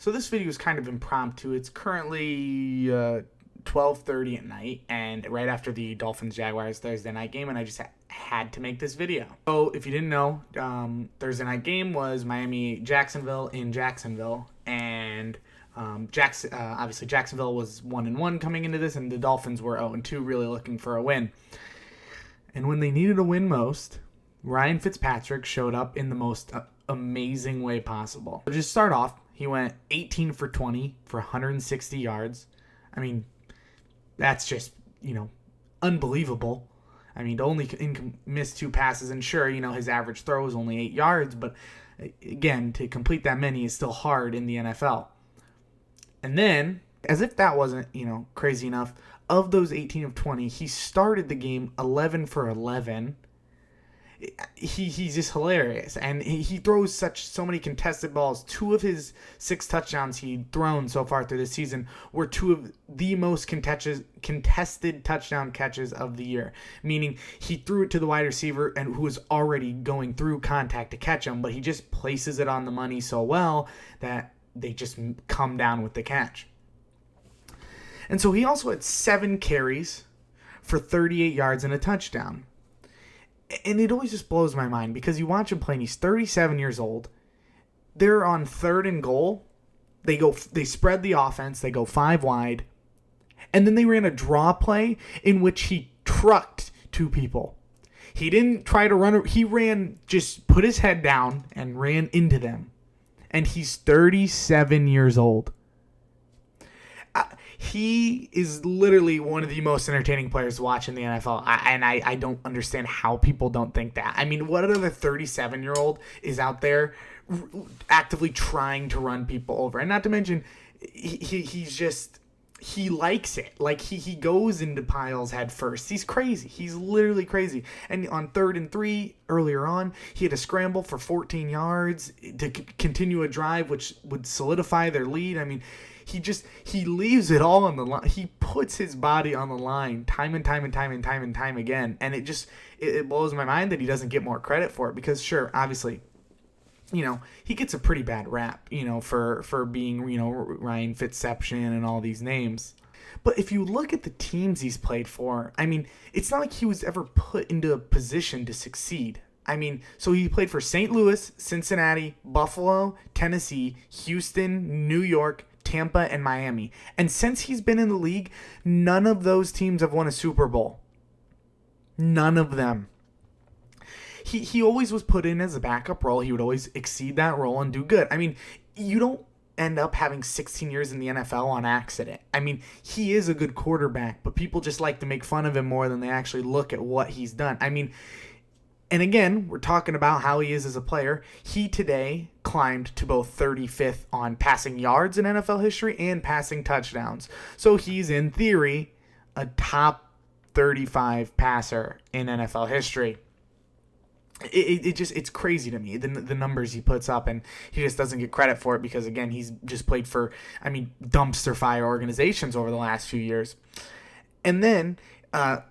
So this video is kind of impromptu. It's currently 12:30 at night, and right after the Dolphins-Jaguars Thursday night game, and I just had to make this video. So if you didn't know, Thursday night game was Miami-Jacksonville in Jacksonville, and obviously Jacksonville was 1-1 coming into this, and the Dolphins were 0-2, really looking for a win. And when they needed a win most, Ryan Fitzpatrick showed up in the most amazing way possible. So just start off, he went 18 for 20 for 160 yards. I mean, that's just, unbelievable. I mean, to only miss 2 passes, and sure, his average throw is only 8 yards, but again, to complete that many is still hard in the NFL. And then, as if that wasn't, crazy enough, of those 18 of 20, he started the game 11 for 11. He's just hilarious, and he throws so many contested balls. 2 of his 6 touchdowns he'd thrown so far through the season were 2 of the most contested touchdown catches of the year, meaning he threw it to the wide receiver and who was already going through contact to catch him, but he just places it on the money so well that they just come down with the catch. And so he also had 7 carries for 38 yards and a touchdown. And it always just blows my mind because you watch him play and he's 37 years old. They're on 3rd and goal. They spread the offense. They go 5 wide. And then they ran a draw play in which he trucked 2 people. He didn't try to run. He ran, just put his head down and ran into them. And he's 37 years old. He is literally one of the most entertaining players to watch in the NFL, I don't understand how people don't think that. I mean, what other 37-year-old is out there actively trying to run people over? And not to mention, he likes it. Like, he goes into piles head first. He's crazy. He's literally crazy. And on 3rd and 3, earlier on, he had a scramble for 14 yards to continue a drive, which would solidify their lead. I mean, he leaves it all on the line. He puts his body on the line time and time again. And it blows my mind that he doesn't get more credit for it, because sure, obviously, he gets a pretty bad rap, for being, Ryan Fitzception and all these names. But if you look at the teams he's played for, I mean, it's not like he was ever put into a position to succeed. I mean, so he played for St. Louis, Cincinnati, Buffalo, Tennessee, Houston, New York, Tampa, and Miami. And since he's been in the league, none of those teams have won a Super Bowl. None of them. He always was put in as a backup role. He would always exceed that role and do good. I mean, you don't end up having 16 years in the NFL on accident. I mean, he is a good quarterback, but people just like to make fun of him more than they actually look at what he's done. I mean, and again, we're talking about how he is as a player. He today climbed to both 35th on passing yards in NFL history and passing touchdowns. So he's, in theory, a top 35 passer in NFL history. It's crazy to me, the numbers he puts up, and he just doesn't get credit for it because, again, he's just played for, dumpster fire organizations over the last few years. And then,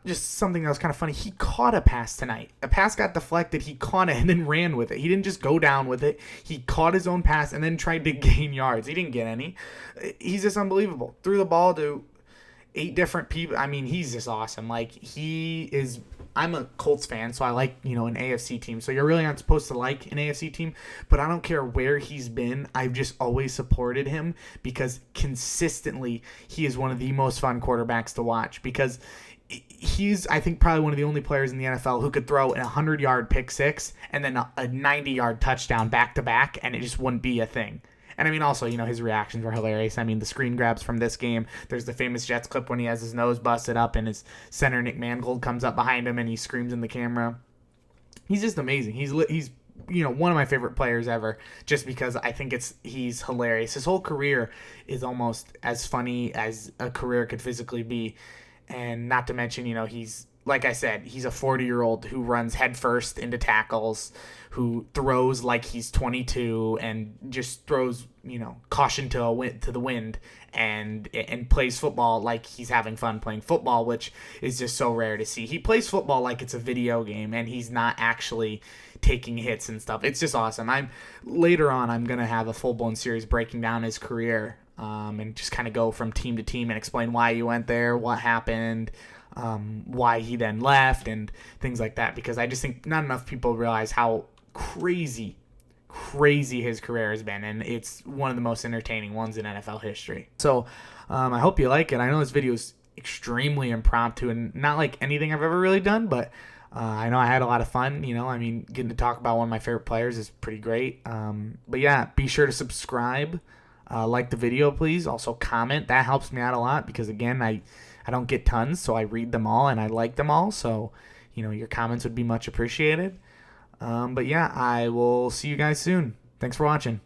just something that was kind of funny, he caught a pass tonight. A pass got deflected, he caught it and then ran with it. He didn't just go down with it. He caught his own pass and then tried to gain yards. He didn't get any. He's just unbelievable. Threw the ball to 8 different people. I mean, he's just awesome. I'm a Colts fan, so I like, an AFC team. So you're really not supposed to like an AFC team, but I don't care where he's been. I've just always supported him because consistently he is one of the most fun quarterbacks to watch, because he's, I think, probably one of the only players in the NFL who could throw a 100-yard pick six and then a 90-yard touchdown back-to-back, and it just wouldn't be a thing. And, also, his reactions were hilarious. The screen grabs from this game, there's the famous Jets clip when he has his nose busted up and his center, Nick Mangold, comes up behind him and he screams in the camera. He's just amazing. He's one of my favorite players ever, just because I think he's hilarious. His whole career is almost as funny as a career could physically be. And not to mention, he's like I said, he's a 40-year-old who runs headfirst into tackles, who throws like he's 22 and just throws, caution to the wind, and plays football like he's having fun playing football, which is just so rare to see. He plays football like it's a video game, and he's not actually taking hits and stuff. It's just awesome. Later on, I'm gonna have a full-blown series breaking down his career, and just kind of go from team to team and explain why he went there, what happened, why he then left, and things like that, because I just think not enough people realize how crazy his career has been, and it's one of the most entertaining ones in NFL history. So I hope you like it. I know this video is extremely impromptu and not like anything I've ever really done, but I know I had a lot of fun. Getting to talk about one of my favorite players is pretty great. But yeah, be sure to subscribe, like the video, please. Also comment. That helps me out a lot, because again, I don't get tons, so I read them all and I like them all. So, your comments would be much appreciated. But yeah, I will see you guys soon. Thanks for watching.